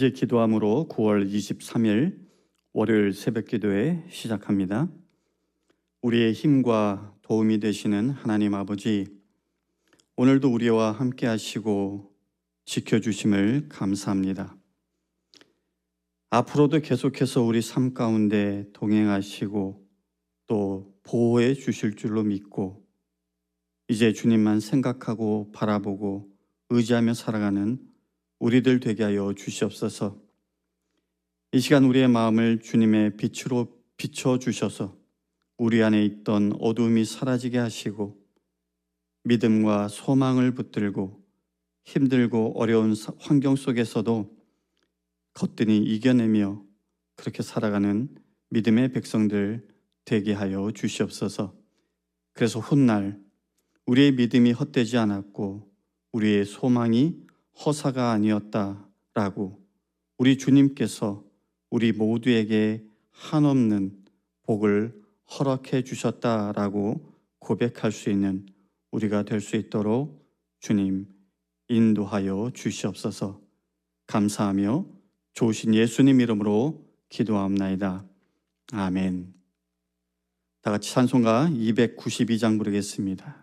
이제 기도함으로 9월 23일 월요일 새벽 기도회 시작합니다. 우리의 힘과 도움이 되시는 하나님 아버지, 오늘도 우리와 함께 하시고 지켜주심을 감사합니다. 앞으로도 계속해서 우리 삶 가운데 동행하시고 또 보호해 주실 줄로 믿고 이제 주님만 생각하고 바라보고 의지하며 살아가는 우리들 되게 하여 주시옵소서. 이 시간 우리의 마음을 주님의 빛으로 비춰주셔서 우리 안에 있던 어두움이 사라지게 하시고 믿음과 소망을 붙들고 힘들고 어려운 환경 속에서도 거뜬히 이겨내며 그렇게 살아가는 믿음의 백성들 되게 하여 주시옵소서. 그래서 훗날 우리의 믿음이 헛되지 않았고 우리의 소망이 허사가 아니었다라고 우리 주님께서 우리 모두에게 한없는 복을 허락해 주셨다라고 고백할 수 있는 우리가 될 수 있도록 주님 인도하여 주시옵소서. 감사하며 좋으신 예수님 이름으로 기도하옵나이다. 아멘. 다 같이 찬송가 292장 부르겠습니다.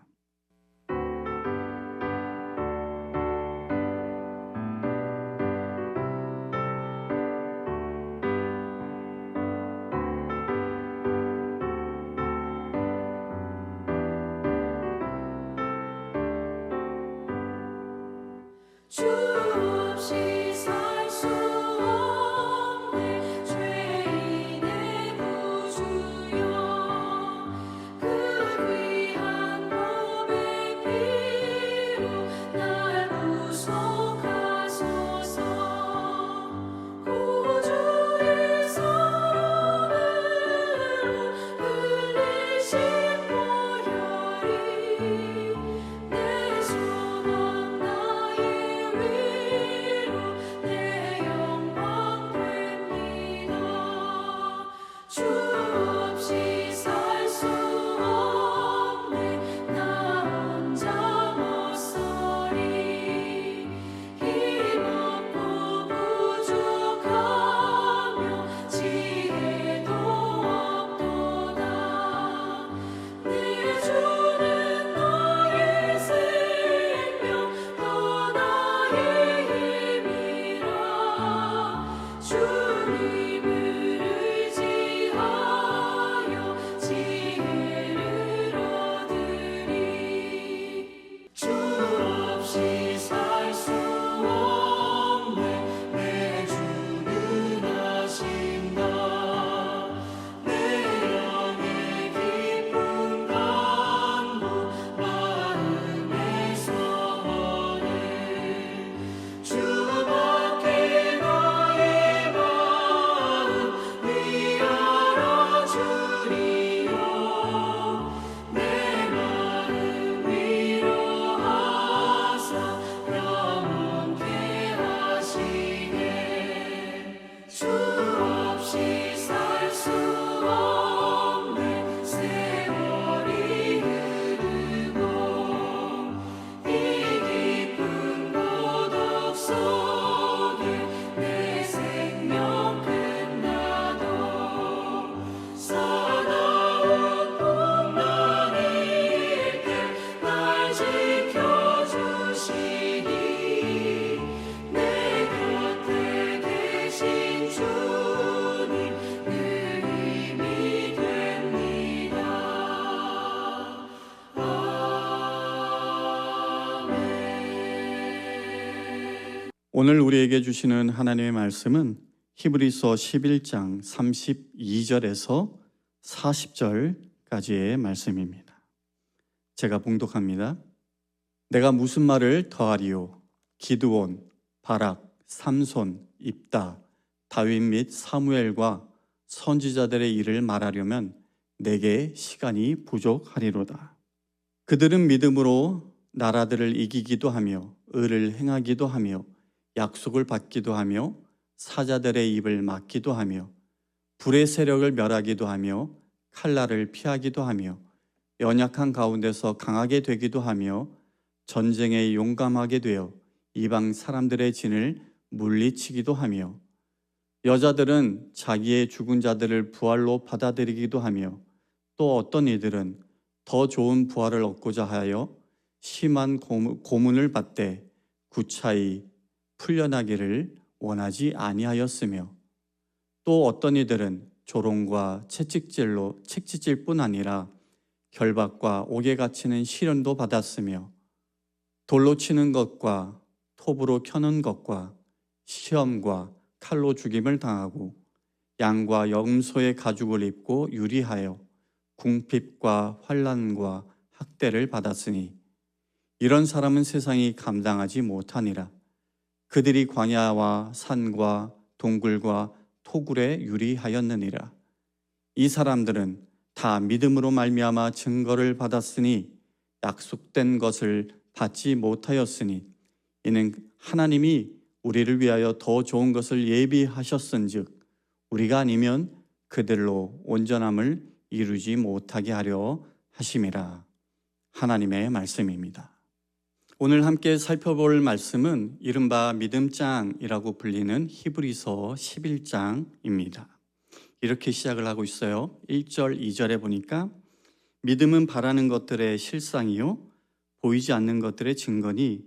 주 없이 살 수 없네 죄인의 구주여 그 귀한 몸의 피로 날 구속하소서 구주의 사랑으로 흘리신 보혈이 내 소망 나의 위로 내 영광 됩니다. 주 없이 살 수 없네 나 혼자 못 서리 힘없고 부족하며 지혜도 없도다 내 주는 나의 생명 또 나의 힘이라 주님을 의지하여 지혜를 얻으리 주 없이 살 수 없네 내 주는 아신다 내 영의 깊은 간구 마음의 소원을 주밖에 나의 마음 위하여 주리요 내 마음 위로하사 영원케 하시네 주 없이 살 수 없네 세월이 흐르고 이 깊은 고독 속에 내 생명 끝나도 사나운 풍랑일 때 날 지켜주시니 내 곁에 계신 주님 늘 힘이 됩니다. 아멘. 오늘 우리에게 주시는 하나님의 말씀은 히브리서 11장 32절에서 40절까지의 말씀입니다. 제가 봉독합니다. 내가 무슨 말을 더하리요? 기드온, 바락, 삼손, 입다, 다윗 및 사무엘과 선지자들의 일을 말하려면 내게 시간이 부족하리로다. 그들은 믿음으로 나라들을 이기기도 하며 의를 행하기도 하며 약속을 받기도 하며 사자들의 입을 막기도 하며 불의 세력을 멸하기도 하며 칼날을 피하기도 하며 연약한 가운데서 강하게 되기도 하며 전쟁에 용감하게 되어 이방 사람들의 진을 물리치기도 하며 여자들은 자기의 죽은 자들을 부활로 받아들이기도 하며 또 어떤 이들은 더 좋은 부활을 얻고자 하여 심한 고문을 받되 구차히 풀려나기를 원하지 아니하였으며 또 어떤 이들은 조롱과 채찍질뿐 아니라 결박과 옥에 갇히는 시련도 받았으며 돌로 치는 것과 톱으로 켜는 것과 시험과 칼로 죽임을 당하고 양과 염소의 가죽을 입고 유리하여 궁핍과 환난과 학대를 받았으니 이런 사람은 세상이 감당하지 못하니라. 그들이 광야와 산과 동굴과 토굴에 유리하였느니라. 이 사람들은 다 믿음으로 말미암아 증거를 받았으니 약속된 것을 받지 못하였으니 이는 하나님이 우리를 위하여 더 좋은 것을 예비하셨은즉 우리가 아니면 그들로 온전함을 이루지 못하게 하려 하심이라. 하나님의 말씀입니다. 오늘 함께 살펴볼 말씀은 이른바 믿음장이라고 불리는 히브리서 11장입니다. 이렇게 시작을 하고 있어요. 1절, 2절에 보니까 믿음은 바라는 것들의 실상이요 보이지 않는 것들의 증거니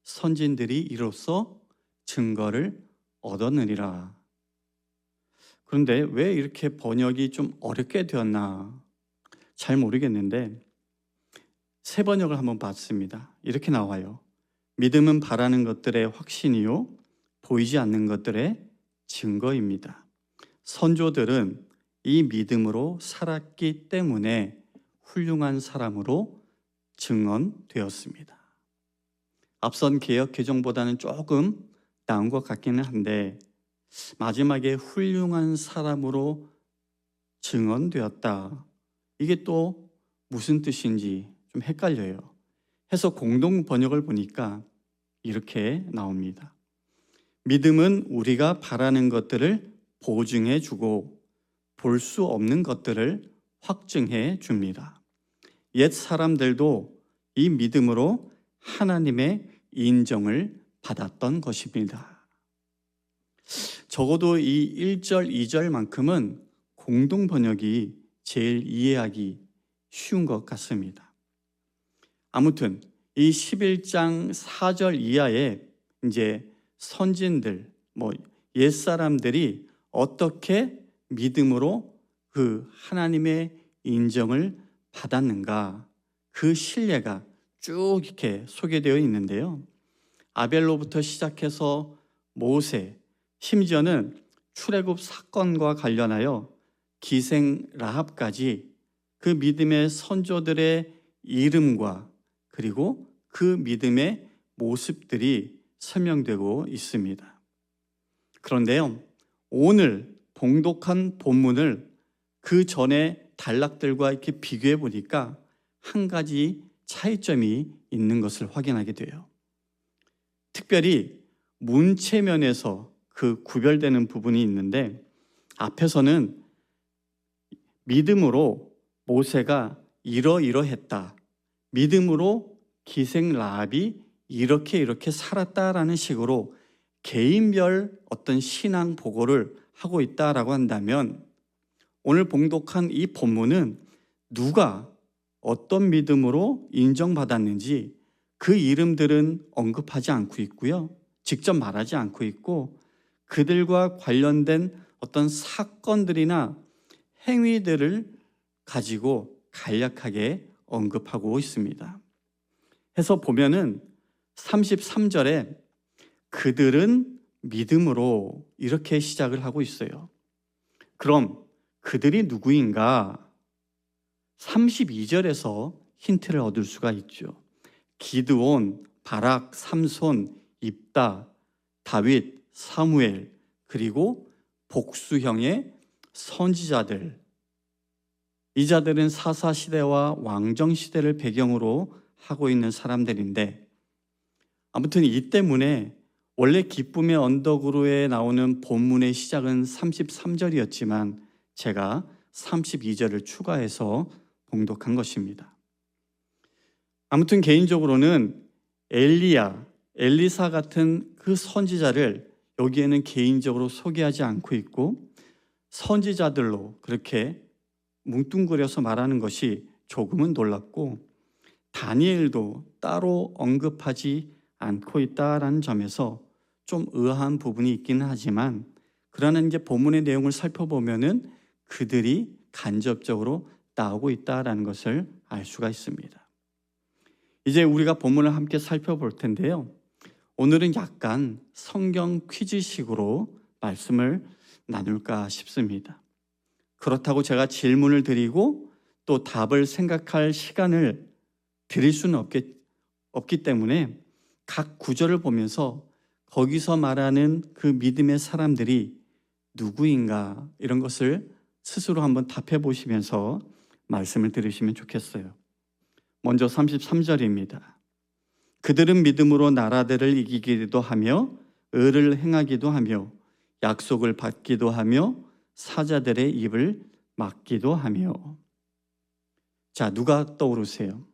선진들이 이로써 증거를 얻었느니라. 그런데 왜 이렇게 번역이 좀 어렵게 되었나 잘 모르겠는데 새 번역을 한번 봤습니다. 이렇게 나와요. 믿음은 바라는 것들의 확신이요 보이지 않는 것들의 증거입니다. 선조들은 이 믿음으로 살았기 때문에 훌륭한 사람으로 증언되었습니다. 앞선 개역 개정보다는 조금 나은 것 같기는 한데 마지막에 훌륭한 사람으로 증언되었다. 이게 또 무슨 뜻인지 좀 헷갈려요. 해서 공동 번역을 보니까 이렇게 나옵니다. 믿음은 우리가 바라는 것들을 보증해 주고 볼 수 없는 것들을 확증해 줍니다. 옛 사람들도 이 믿음으로 하나님의 인정을 받았던 것입니다. 적어도 이 1절, 2절만큼은 공동 번역이 제일 이해하기 쉬운 것 같습니다. 아무튼 이 11장 4절 이하에 이제 선진들, 옛사람들이 어떻게 믿음으로 그 하나님의 인정을 받았는가, 그 신뢰가 쭉 이렇게 소개되어 있는데요. 아벨로부터 시작해서 모세, 심지어는 출애굽 사건과 관련하여 기생 라합까지 그 믿음의 선조들의 이름과 그리고 그 믿음의 모습들이 설명되고 있습니다. 그런데요, 오늘 봉독한 본문을 그 전에 단락들과 이렇게 비교해 보니까 한 가지 차이점이 있는 것을 확인하게 돼요. 특별히 문체면에서 그 구별되는 부분이 있는데 앞에서는 믿음으로 모세가 이러이러했다, 믿음으로 기생 라합이 이렇게 살았다라는 식으로 개인별 어떤 신앙 보고를 하고 있다라고 한다면 오늘 봉독한 이 본문은 누가 어떤 믿음으로 인정받았는지 그 이름들은 언급하지 않고 있고요. 직접 말하지 않고 있고 그들과 관련된 어떤 사건들이나 행위들을 가지고 간략하게 언급하고 있습니다. 해서 보면은 33절에 그들은 믿음으로 이렇게 시작을 하고 있어요. 그럼 그들이 누구인가? 32절에서 힌트를 얻을 수가 있죠. 기드온, 바락, 삼손, 입다, 다윗, 사무엘, 그리고 복수형의 선지자들. 이 자들은 사사시대와 왕정시대를 배경으로 하고 있는 사람들인데 아무튼 이 때문에 원래 기쁨의 언덕으로에 나오는 본문의 시작은 33절이었지만 제가 32절을 추가해서 봉독한 것입니다. 아무튼 개인적으로는 엘리야, 엘리사 같은 그 선지자를 여기에는 개인적으로 소개하지 않고 있고 선지자들로 그렇게 뭉뚱그려서 말하는 것이 조금은 놀랍고 다니엘도 따로 언급하지 않고 있다라는 점에서 좀 의아한 부분이 있기는 하지만 그러나 이제 본문의 내용을 살펴보면은 그들이 간접적으로 나오고 있다라는 것을 알 수가 있습니다. 이제 우리가 본문을 함께 살펴볼 텐데요. 오늘은 약간 성경 퀴즈식으로 말씀을 나눌까 싶습니다. 그렇다고 제가 질문을 드리고 또 답을 생각할 시간을 드릴 수는 없기 때문에 각 구절을 보면서 거기서 말하는 그 믿음의 사람들이 누구인가 이런 것을 스스로 한번 답해 보시면서 말씀을 들으시면 좋겠어요. 먼저 33절입니다. 그들은 믿음으로 나라들을 이기기도 하며 의를 행하기도 하며 약속을 받기도 하며 사자들의 입을 막기도 하며. 자, 누가 떠오르세요?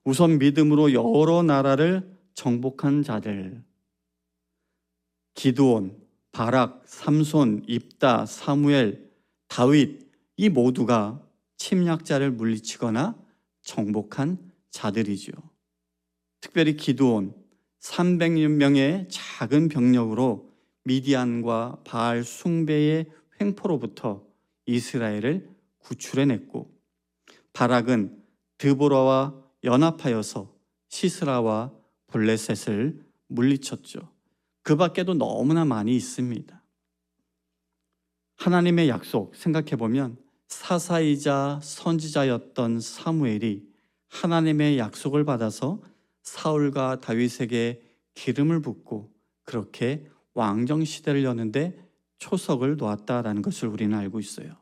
우선 믿음으로 여러 나라를 정복한 자들. 기드온, 바락, 삼손, 입다, 사무엘, 다윗 이 모두가 침략자를 물리치거나 정복한 자들이죠. 특별히 기드온 300여 명의 작은 병력으로 미디안과 바알 숭배의 횡포로부터 이스라엘을 구출해냈고 바락은 드보라와 연합하여서 시스라와 블레셋을 물리쳤죠. 그 밖에도 너무나 많이 있습니다. 하나님의 약속 생각해보면 사사이자 선지자였던 사무엘이 하나님의 약속을 받아서 사울과 다윗에게 기름을 붓고 그렇게 왕정시대를 여는데 초석을 놓았다라는 것을 우리는 알고 있어요.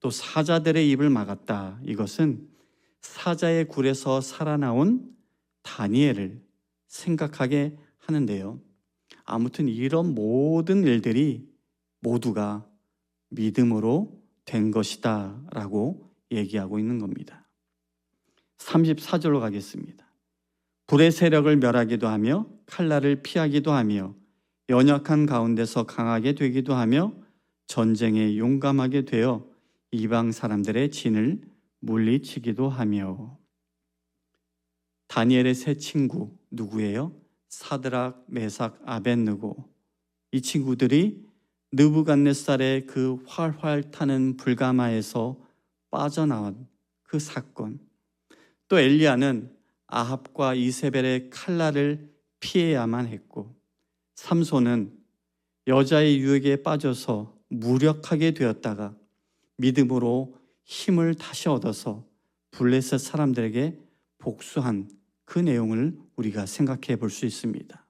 또 사자들의 입을 막았다. 이것은 사자의 굴에서 살아나온 다니엘을 생각하게 하는데요. 아무튼 이런 모든 일들이 모두가 믿음으로 된 것이다 라고 얘기하고 있는 겁니다. 34절로 가겠습니다. 불의 세력을 멸하기도 하며 칼날을 피하기도 하며 연약한 가운데서 강하게 되기도 하며 전쟁에 용감하게 되어 이방 사람들의 진을 물리치기도 하며. 다니엘의 세 친구 누구예요? 사드락, 메삭, 아벳느고. 이 친구들이 느부갓네살의 그 활활 타는 불가마에서 빠져나온 그 사건. 또 엘리야는 아합과 이세벨의 칼날을 피해야만 했고 삼손은 여자의 유혹에 빠져서 무력하게 되었다가 믿음으로 힘을 다시 얻어서 블레셋 사람들에게 복수한 그 내용을 우리가 생각해 볼 수 있습니다.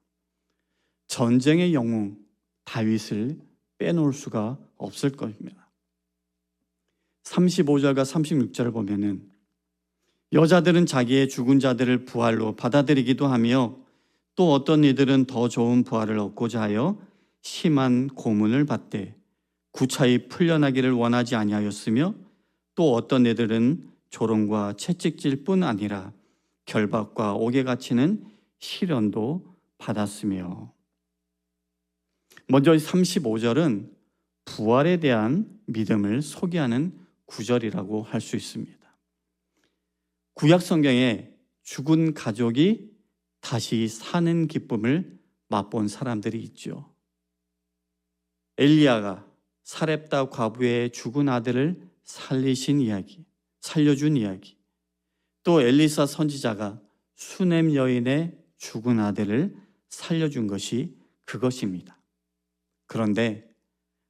전쟁의 영웅 다윗을 빼놓을 수가 없을 것입니다. 35절과 36절을 보면은 여자들은 자기의 죽은 자들을 부활로 받아들이기도 하며 또 어떤 이들은 더 좋은 부활을 얻고자 하여 심한 고문을 받되 구차히 풀려나기를 원하지 아니하였으며 또 어떤 이들은 조롱과 채찍질 뿐 아니라 결박과 옥에 갇히는 시련도 받았으며. 먼저 35절은 부활에 대한 믿음을 소개하는 구절이라고 할 수 있습니다. 구약 성경에 죽은 가족이 다시 사는 기쁨을 맛본 사람들이 있죠. 엘리야가 사렙다 과부의 죽은 아들을 살려준 이야기. 또 엘리사 선지자가 수넴 여인의 죽은 아들을 살려준 것이 그것입니다. 그런데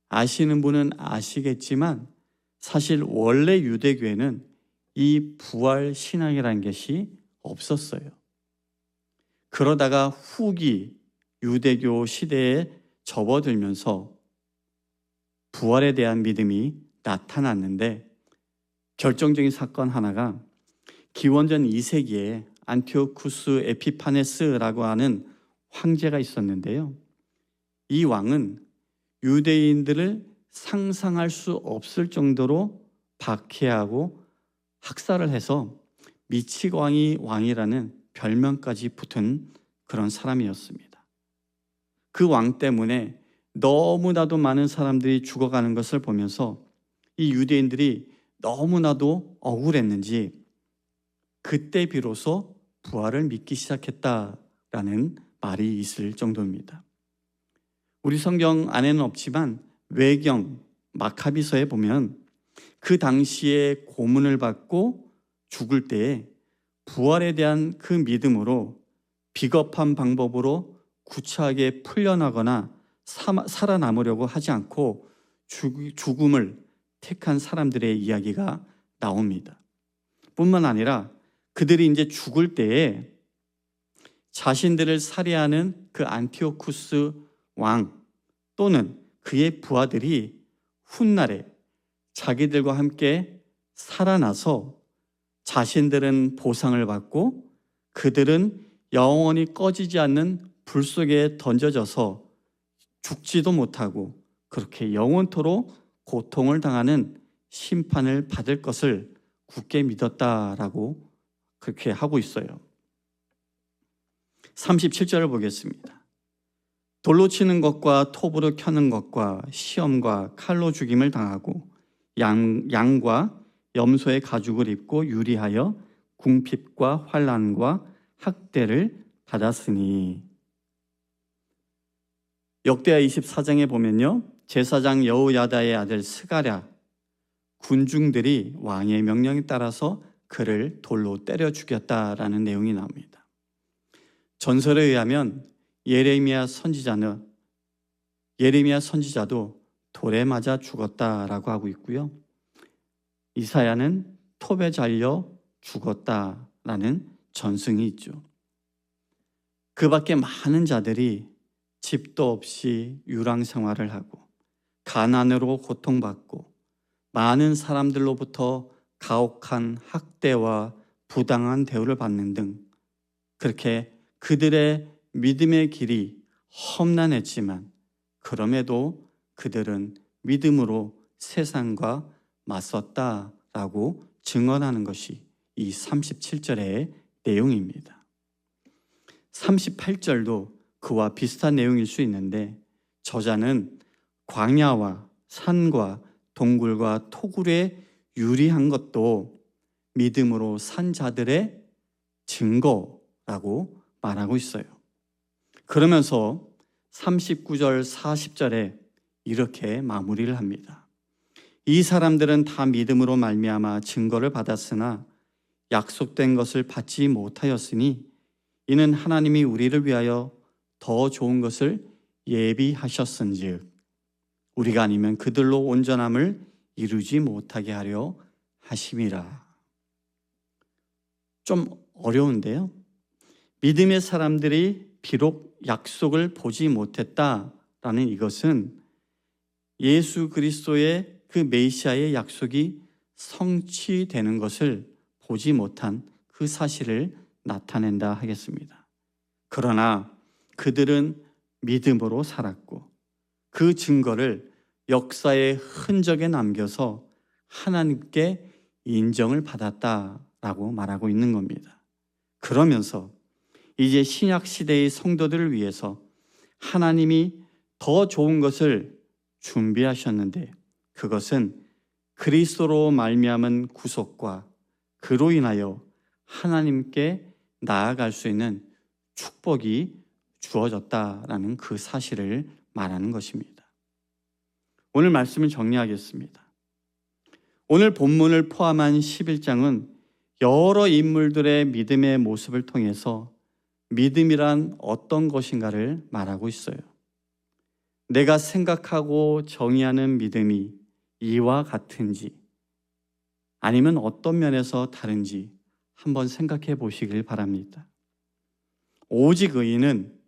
아시는 분은 아시겠지만 사실 원래 유대교회는 이 부활 신앙이라는 것이 없었어요. 그러다가 후기 유대교 시대에 접어들면서 부활에 대한 믿음이 나타났는데 결정적인 사건 하나가 기원전 2세기에 안티오쿠스 에피파네스라고 하는 황제가 있었는데요. 이 왕은 유대인들을 상상할 수 없을 정도로 박해하고 학살을 해서 미치광이 왕이라는 별명까지 붙은 그런 사람이었습니다. 그 그 왕 때문에 너무나도 많은 사람들이 죽어가는 것을 보면서 이 유대인들이 너무나도 억울했는지 그때 비로소 부활을 믿기 시작했다라는 말이 있을 정도입니다. 우리 성경 안에는 없지만 외경 마카비서에 보면 그 당시에 고문을 받고 죽을 때에 부활에 대한 그 믿음으로 비겁한 방법으로 구차하게 풀려나거나 살아남으려고 하지 않고 죽음을 택한 사람들의 이야기가 나옵니다. 뿐만 아니라 그들이 이제 죽을 때에 자신들을 살해하는 그 안티오쿠스 왕 또는 그의 부하들이 훗날에 자기들과 함께 살아나서 자신들은 보상을 받고 그들은 영원히 꺼지지 않는 불 속에 던져져서 죽지도 못하고 그렇게 영원토록 고통을 당하는 심판을 받을 것을 굳게 믿었다라고 그렇게 하고 있어요. 37절을 보겠습니다. 돌로 치는 것과 톱으로 켜는 것과 시험과 칼로 죽임을 당하고 양과 염소의 가죽을 입고 유리하여 궁핍과 환난과 학대를 받았으니. 역대하 24장에 보면요, 제사장 여호야다의 아들 스가랴 군중들이 왕의 명령에 따라서 그를 돌로 때려 죽였다라는 내용이 나옵니다. 전설에 의하면 예레미야 선지자도 돌에 맞아 죽었다라고 하고 있고요. 이사야는 톱에 잘려 죽었다라는 전승이 있죠. 그 밖에 많은 자들이 집도 없이 유랑 생활을 하고 가난으로 고통받고 많은 사람들로부터 가혹한 학대와 부당한 대우를 받는 등 그렇게 그들의 믿음의 길이 험난했지만 그럼에도 그들은 믿음으로 세상과 맞섰다라고 증언하는 것이 이 37절의 내용입니다. 38절도 그와 비슷한 내용일 수 있는데 저자는 광야와 산과 동굴과 토굴에 유리한 것도 믿음으로 산 자들의 증거라고 말하고 있어요. 그러면서 39절 40절에 이렇게 마무리를 합니다. 이 사람들은 다 믿음으로 말미암아 증거를 받았으나 약속된 것을 받지 못하였으니 이는 하나님이 우리를 위하여 더 좋은 것을 예비하셨은즉 우리가 아니면 그들로 온전함을 이루지 못하게 하려 하심이라. 좀 어려운데요. 믿음의 사람들이 비록 약속을 보지 못했다라는 이것은 예수 그리스도의 그 메시아의 약속이 성취되는 것을 보지 못한 그 사실을 나타낸다 하겠습니다. 그러나 그들은 믿음으로 살았고 그 증거를 역사의 흔적에 남겨서 하나님께 인정을 받았다라고 말하고 있는 겁니다. 그러면서 이제 신약 시대의 성도들을 위해서 하나님이 더 좋은 것을 준비하셨는데 그것은 그리스도로 말미암은 구속과 그로 인하여 하나님께 나아갈 수 있는 축복이 주어졌다라는 그 사실을 말하는 것입니다. 오늘 말씀을 정리하겠습니다. 오늘 본문을 포함한 11장은 여러 인물들의 믿음의 모습을 통해서 믿음이란 어떤 것인가를 말하고 있어요. 내가 생각하고 정의하는 믿음이 이와 같은지 아니면 어떤 면에서 다른지 한번 생각해 보시길 바랍니다. 오직 의인은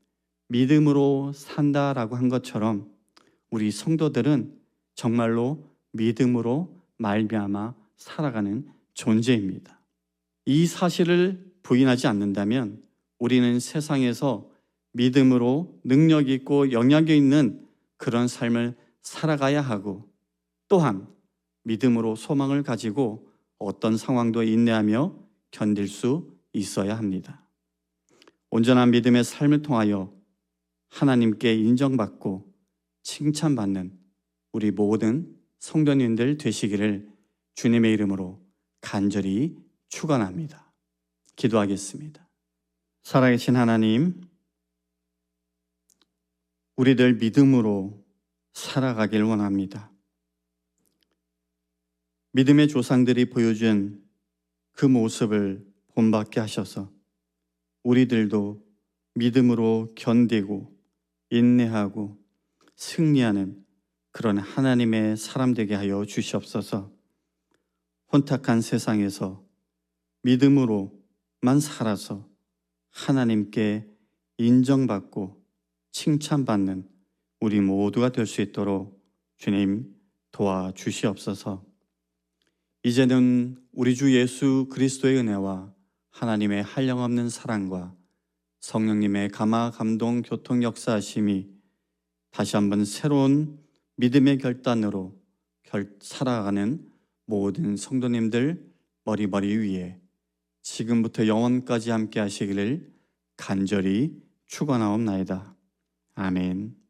믿음으로 산다라고 한 것처럼 우리 성도들은 정말로 믿음으로 말미암아 살아가는 존재입니다. 이 사실을 부인하지 않는다면 우리는 세상에서 믿음으로 능력 있고 영향력 있는 그런 삶을 살아가야 하고 또한 믿음으로 소망을 가지고 어떤 상황도 인내하며 견딜 수 있어야 합니다. 온전한 믿음의 삶을 통하여 하나님께 인정받고 칭찬받는 우리 모든 성도님들 되시기를 주님의 이름으로 간절히 축원합니다. 기도하겠습니다. 살아계신 하나님, 우리들 믿음으로 살아가길 원합니다. 믿음의 조상들이 보여준 그 모습을 본받게 하셔서 우리들도 믿음으로 견디고 인내하고 승리하는 그런 하나님의 사람 되게 하여 주시옵소서. 혼탁한 세상에서 믿음으로만 살아서 하나님께 인정받고 칭찬받는 우리 모두가 될 수 있도록 주님 도와주시옵소서. 이제는 우리 주 예수 그리스도의 은혜와 하나님의 한량없는 사랑과 성령님의 감화 감동 교통 역사하심이 다시 한번 새로운 믿음의 결단으로 살아가는 모든 성도님들 머리 위에 지금부터 영원까지 함께 하시기를 간절히 축원하옵나이다. 아멘.